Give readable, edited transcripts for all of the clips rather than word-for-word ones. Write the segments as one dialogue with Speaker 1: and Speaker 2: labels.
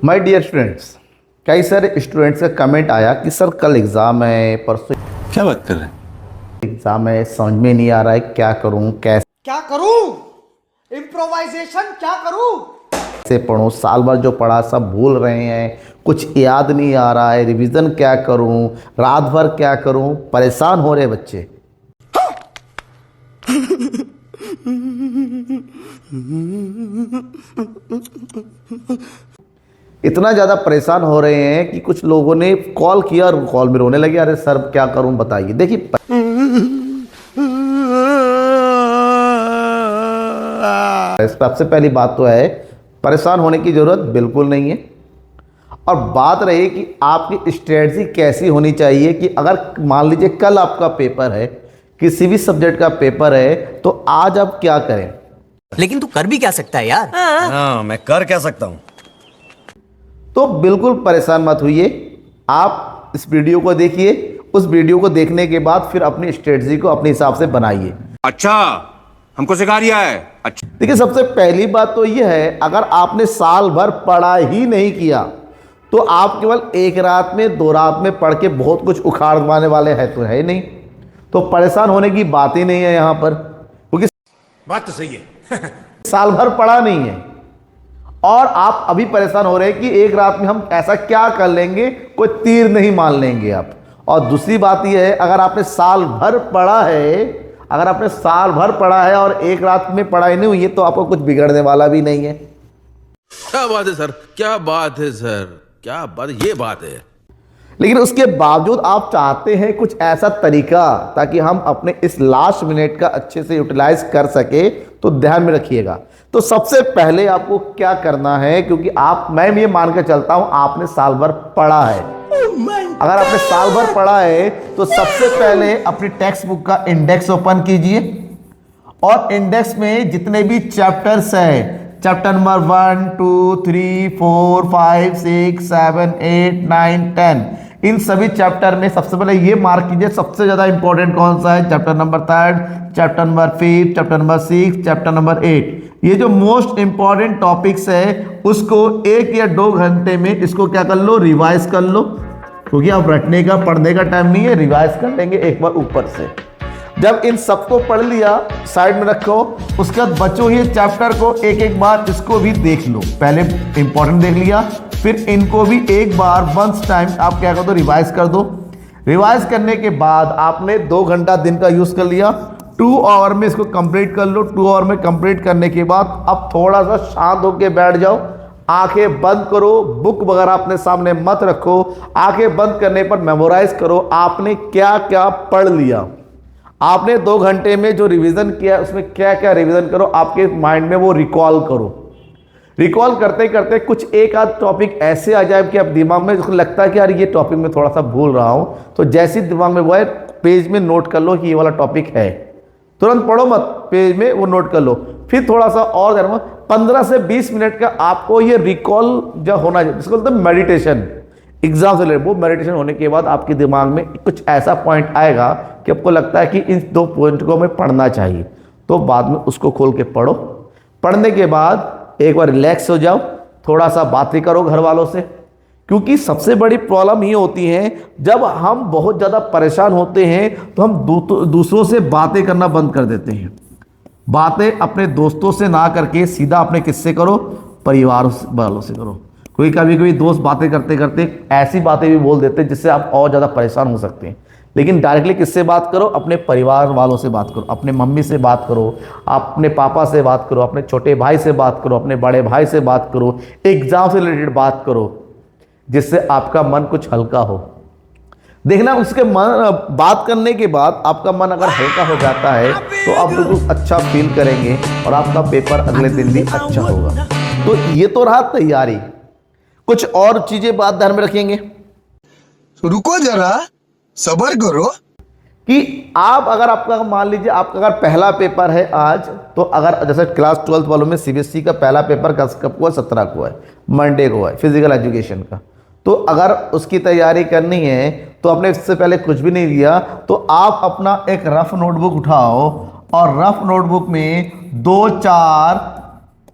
Speaker 1: My dear students, कई सारे students का कमेंट आया कि सर कल एग्ज़ाम है, परसों
Speaker 2: क्या बात कर रहे हैं?
Speaker 1: एग्ज़ाम है, समझ में नहीं आ रहा है क्या करूं,
Speaker 3: क्या करूं? इम्प्रोवाइजेशन क्या करूं?
Speaker 1: कैसे पढूं। साल भर जो पढ़ा सब भूल रहे हैं, कुछ याद नहीं आ रहा है, रिवीजन क्या करूं, रात भर क्या करूं, परेशान हो रहे बच्चे। इतना ज़्यादा परेशान हो रहे हैं कि कुछ लोगों ने कॉल किया और कॉल में रोने लगे, अरे सर क्या करूं बताइए। देखिए, सबसे पहली बात तो है परेशान होने की ज़रूरत बिल्कुल नहीं है। और बात रही कि आपकी स्ट्रेटजी कैसी होनी चाहिए कि अगर मान लीजिए कल आपका पेपर है, किसी भी सब्जेक्ट का पेपर है, तो आज आप क्या करें।
Speaker 4: लेकिन तू कर भी क्या सकता है यार।
Speaker 5: हाँ, मैं कर क्या सकता हूँ।
Speaker 1: तो बिल्कुल परेशान मत होइए, आप इस वीडियो को देखिए, उस वीडियो को देखने के बाद फिर अपनी स्ट्रेटजी को अपने हिसाब से बनाइए।
Speaker 5: अच्छा, हमको सिखा रिया है। अच्छा,
Speaker 1: देखिए, सबसे पहली बात तो यह है, अगर आपने साल भर पढ़ा ही नहीं किया तो आप केवल एक रात में, दो रात में पढ़ के बहुत कुछ उखाड़ पाने वाले हैं तो है नहीं। तो परेशान होने की बात ही नहीं है यहाँ पर, क्योंकि
Speaker 5: बात तो सही है।
Speaker 1: साल भर पढ़ा नहीं है और आप अभी परेशान हो रहे हैं कि एक रात में हम ऐसा क्या कर लेंगे, कोई तीर नहीं मान लेंगे आप। और दूसरी बात यह है, अगर आपने साल भर पढ़ा है, अगर आपने साल भर पढ़ा है और एक रात में पढ़ाई नहीं हुई है, तो आपको कुछ बिगड़ने वाला भी नहीं है।
Speaker 2: क्या बात है सर, क्या बात है सर, क्या बात, ये बात है।
Speaker 1: लेकिन उसके बावजूद आप चाहते हैं कुछ ऐसा तरीका ताकि हम अपने इस लास्ट मिनट का अच्छे से यूटिलाइज कर सके, तो ध्यान में रखिएगा। तो सबसे पहले आपको क्या करना है, क्योंकि मैं ये मान के चलता हूं आपने साल भर पढ़ा है। अगर आपने साल भर पढ़ा है तो सबसे पहले अपनी टेक्स्ट बुक का इंडेक्स ओपन कीजिए और इंडेक्स में जितने भी चैप्टर्स हैं, चैप्टर नंबर 1, 2, 3, 4, 5, 6, 7, 8, 9, 10, इन सभी चैप्टर में सबसे पहले ये मार्क कीजिए सबसे ज्यादा इंपॉर्टेंट कौन सा है। Chapter number 3, chapter number 5, chapter number 6, chapter number 8। ये जो मोस्ट इंपॉर्टेंट टॉपिक्स है उसको 1 या 2 घंटे में इसको क्या कर लो, रिवाइज कर लो, क्योंकि अब रटने का पढ़ने का टाइम नहीं है, रिवाइज कर लेंगे एक बार ऊपर से। जब इन सबको पढ़ लिया, साइड में रखो, उसके बाद बच्चों हुए चैप्टर को एक एक बार इसको भी देख लो। पहले इंपॉर्टेंट देख लिया, फिर इनको भी एक बार वंस टाइम आप क्या कर दो, रिवाइज कर दो। रिवाइज करने के बाद आपने 2 घंटा दिन का यूज कर लिया, 2 आवर में इसको कंप्लीट कर लो। 2 आवर में कंप्लीट करने के बाद अब थोड़ा सा शांत होकर बैठ जाओ, आंखें बंद करो, बुक वगैरह अपने सामने मत रखो, आंखें बंद करने पर मेमोराइज करो आपने क्या क्या पढ़ लिया। आपने 2 घंटे में जो रिवीजन किया उसमें क्या क्या रिवीजन करो, आपके माइंड में वो रिकॉल करो। रिकॉल करते करते कुछ एक आध टॉपिक ऐसे आ जाए कि आप दिमाग में उसको लगता है कि यार ये टॉपिक में थोड़ा सा भूल रहा हूं, तो जैसे दिमाग में वो है पेज में नोट कर लो कि ये वाला टॉपिक है। तुरंत पढ़ो मत, पेज में वो नोट कर लो। फिर थोड़ा सा और 15 से 20 मिनट का आपको ये रिकॉल जो होना चाहिए, जिसको बोलते हैं मेडिटेशन। एग्जाम से ले, वो मेडिटेशन होने के बाद आपके दिमाग में कुछ ऐसा पॉइंट आएगा कि आपको लगता है कि इन 2 पॉइंट को हमें पढ़ना चाहिए, तो बाद में उसको खोल के पढ़ो। पढ़ने के बाद एक बार रिलैक्स हो जाओ, थोड़ा सा बातें करो घर वालों से, क्योंकि सबसे बड़ी प्रॉब्लम ये होती है जब हम बहुत ज़्यादा परेशान होते हैं तो हम दूसरों से बातें करना बंद कर देते हैं। बातें अपने दोस्तों से ना करके सीधा अपने किससे करो, परिवार वालों से करो। कोई कभी कभी दोस्त बातें करते करते ऐसी बातें भी बोल देते हैं जिससे आप और ज़्यादा परेशान हो सकते हैं। लेकिन डायरेक्टली किससे बात करो, अपने परिवार वालों से बात करो, अपने मम्मी से बात करो, अपने पापा से बात करो, अपने छोटे भाई से बात करो, अपने बड़े भाई से बात करो, एग्जाम से रिलेटेड बात करो, जिससे आपका मन कुछ हल्का हो। देखना उसके मन बात करने के बाद आपका मन अगर हल्का हो जाता है तो आप बिल्कुल अच्छा फील करेंगे और आपका पेपर अगले दिन भी अच्छा होगा। तो ये तो रहा तैयारी, कुछ और चीजें बात ध्यान में रखेंगे।
Speaker 6: रुको जरा, सब्र करो
Speaker 1: कि आप अगर आपका मान लीजिए आपका अगर पहला पेपर है आज, तो अगर जैसे क्लास 12th वालों में सीबीएसई का पहला पेपर कब को है, 17 को है, मंडे को है, फिजिकल एजुकेशन का। तो अगर उसकी तैयारी करनी है तो आपने इससे पहले कुछ भी नहीं दिया, तो आप अपना एक रफ नोटबुक उठाओ और रफ नोटबुक में 2-4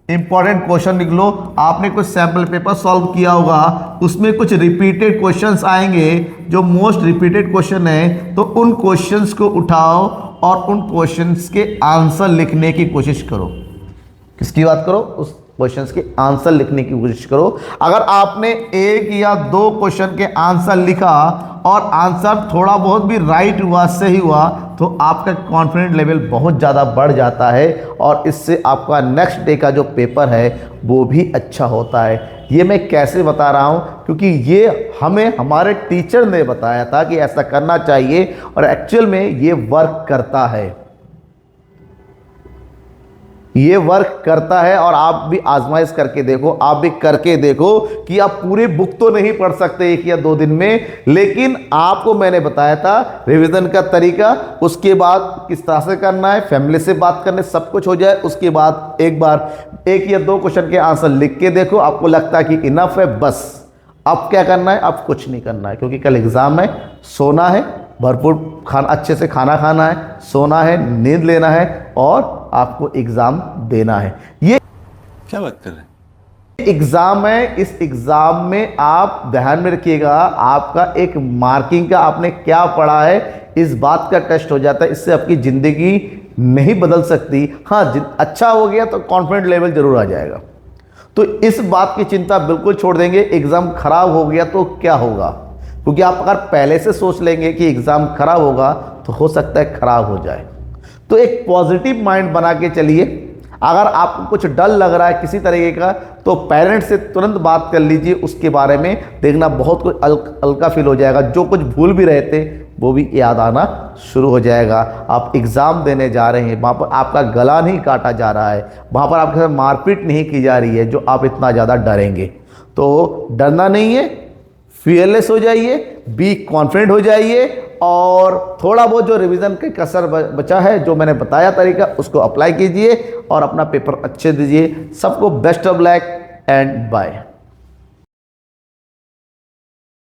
Speaker 1: इंपॉर्टेंट क्वेश्चन लिख लो। आपने कुछ सैंपल पेपर सॉल्व किया होगा, उसमें कुछ रिपीटेड क्वेश्चंस आएंगे जो मोस्ट रिपीटेड क्वेश्चन है, तो उन क्वेश्चंस को उठाओ और उन क्वेश्चंस के आंसर लिखने की कोशिश करो। किसकी बात करो? उस क्वेश्चंस के आंसर लिखने की कोशिश करो। अगर आपने एक या दो क्वेश्चन के आंसर लिखा और आंसर थोड़ा बहुत भी राइट हुआ, सही हुआ, तो आपका कॉन्फिडेंस लेवल बहुत ज़्यादा बढ़ जाता है और इससे आपका नेक्स्ट डे का जो पेपर है वो भी अच्छा होता है। ये मैं कैसे बता रहा हूँ? क्योंकि ये हमें हमारे टीचर ने बताया था कि ऐसा करना चाहिए और एक्चुअल में ये वर्क करता है, ये वर्क करता है। और आप भी आजमाइश करके देखो, आप भी करके देखो कि आप पूरी बुक तो नहीं पढ़ सकते एक या दो दिन में, लेकिन आपको मैंने बताया था रिवीजन का तरीका, उसके बाद किस तरह से करना है, फैमिली से बात करने, सब कुछ हो जाए, उसके बाद एक बार एक या दो क्वेश्चन के आंसर लिख के देखो। आपको लगता है कि इनफ है, बस अब क्या करना है? अब कुछ नहीं करना है, क्योंकि कल एग्जाम है। सोना है, भरपूर खाना, अच्छे से खाना खाना है, सोना है, नींद लेना है और आपको एग्जाम देना है। ये
Speaker 2: क्या बात कर रहे हैं?
Speaker 1: एग्जाम है, इस एग्जाम में आप ध्यान में रखिएगा, आपका एक मार्किंग का आपने क्या पढ़ा है इस बात का टेस्ट हो जाता है। इससे आपकी जिंदगी नहीं बदल सकती। हाँ, अच्छा हो गया तो कॉन्फिडेंस लेवल जरूर आ जाएगा। तो इस बात की चिंता बिल्कुल छोड़ देंगे। एग्जाम खराब हो गया तो क्या होगा? क्योंकि आप अगर पहले से सोच लेंगे कि एग्जाम खराब होगा तो हो सकता है खराब हो जाए। तो एक पॉजिटिव माइंड बना के चलिए। अगर आपको कुछ डर लग रहा है किसी तरीके का, तो पेरेंट्स से तुरंत बात कर लीजिए, उसके बारे में देखना बहुत कुछ हल्का फील हो जाएगा। जो कुछ भूल भी रहे थे वो भी याद आना शुरू हो जाएगा। आप एग्ज़ाम देने जा रहे हैं, वहाँ पर आपका गला नहीं काटा जा रहा है, वहाँ पर आपके साथ मारपीट नहीं की जा रही है जो आप इतना ज़्यादा डरेंगे। तो डरना नहीं है, फियरलेस हो जाइए, बी कॉन्फिडेंट हो जाइए और थोड़ा बहुत जो रिवीजन के कसर बचा है, जो मैंने बताया तरीका, उसको अप्लाई कीजिए और अपना पेपर अच्छे दीजिए। सबको best of luck and bye.